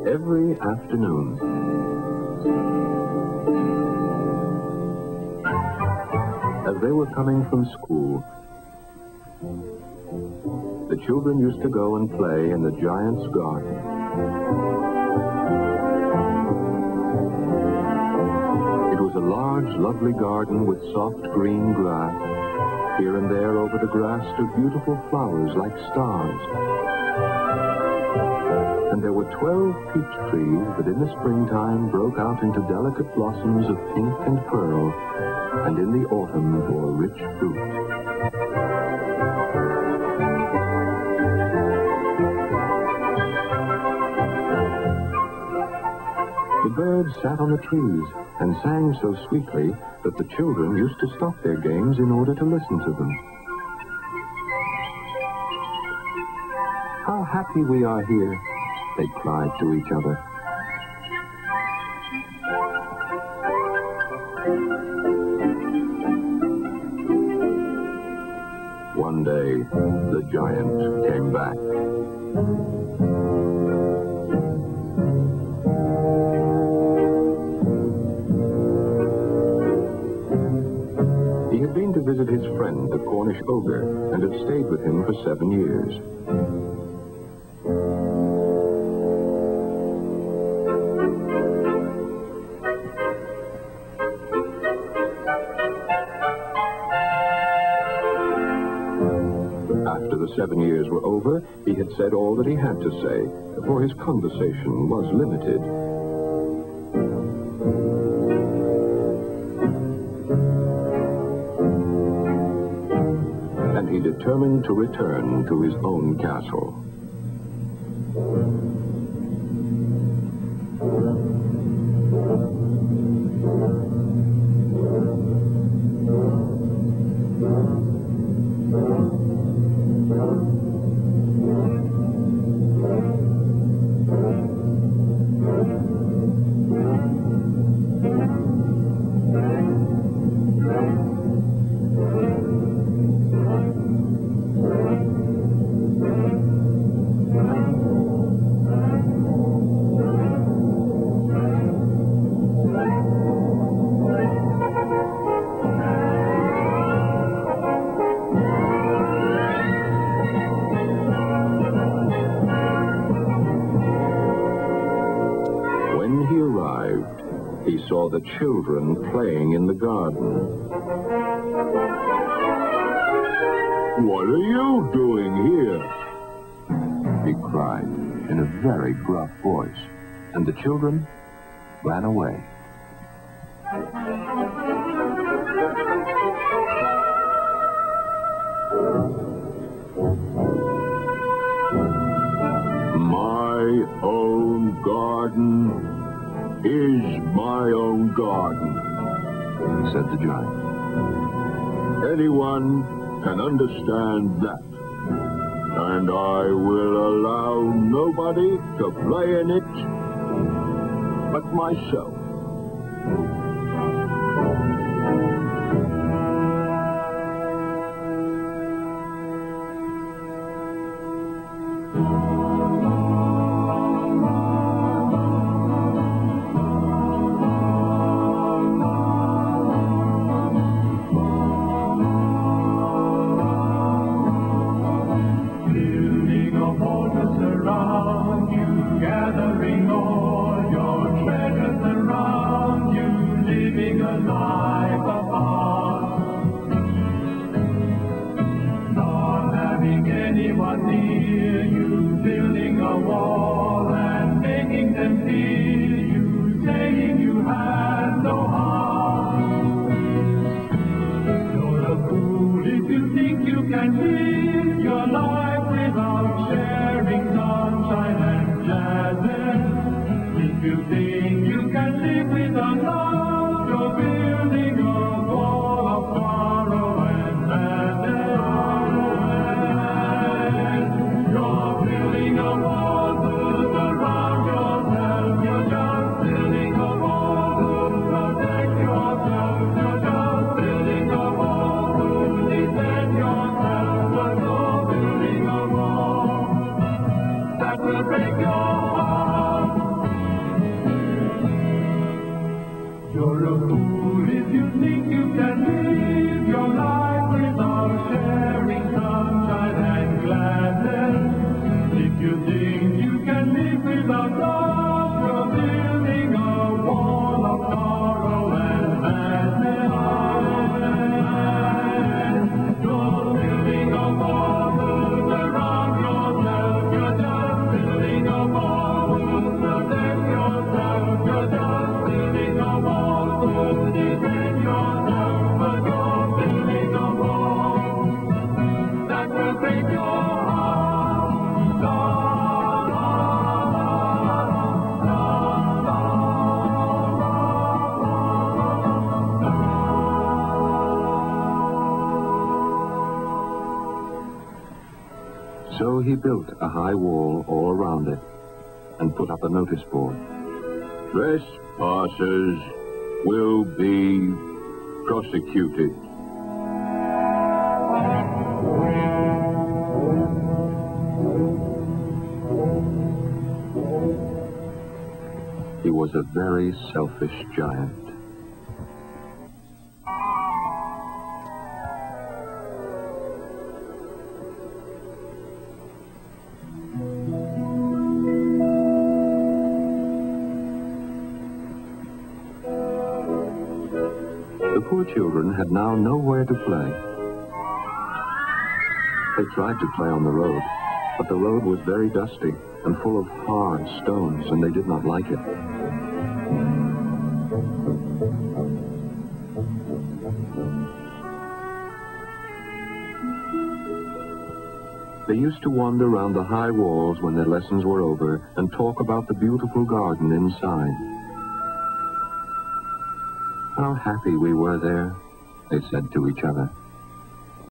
every afternoon. As they were coming from school, the children used to go and play in the giant's garden. It was a large, lovely garden with soft green grass. Here and there over the grass stood beautiful flowers like stars. And there were 12 peach trees that in the springtime broke out into delicate blossoms of pink and pearl, and in the autumn bore rich fruit. The birds sat on the trees and sang so sweetly that the children used to stop their games in order to listen to them. "How happy we are here," they cried to each other. One day, the giant came back. He had been to visit his friend, the Cornish ogre, and had stayed with him for 7 years. After the 7 years were over, he had said all that he had to say, for his conversation was limited. And he determined to return to his own castle. When he arrived, he saw the children playing in the garden. "What are you doing here?" he cried in a very gruff voice, and the children ran away. "My own garden is my own garden," said the giant. "Anyone can understand that, and I will allow nobody to play in it but myself." So he built a high wall all around it and put up a notice board. Trespassers will be prosecuted. He was a very selfish giant. The poor children had now nowhere to play. They tried to play on the road, but the road was very dusty and full of hard stones, and they did not like it. They used to wander around the high walls when their lessons were over and talk about the beautiful garden inside. How happy we were there, they said to each other.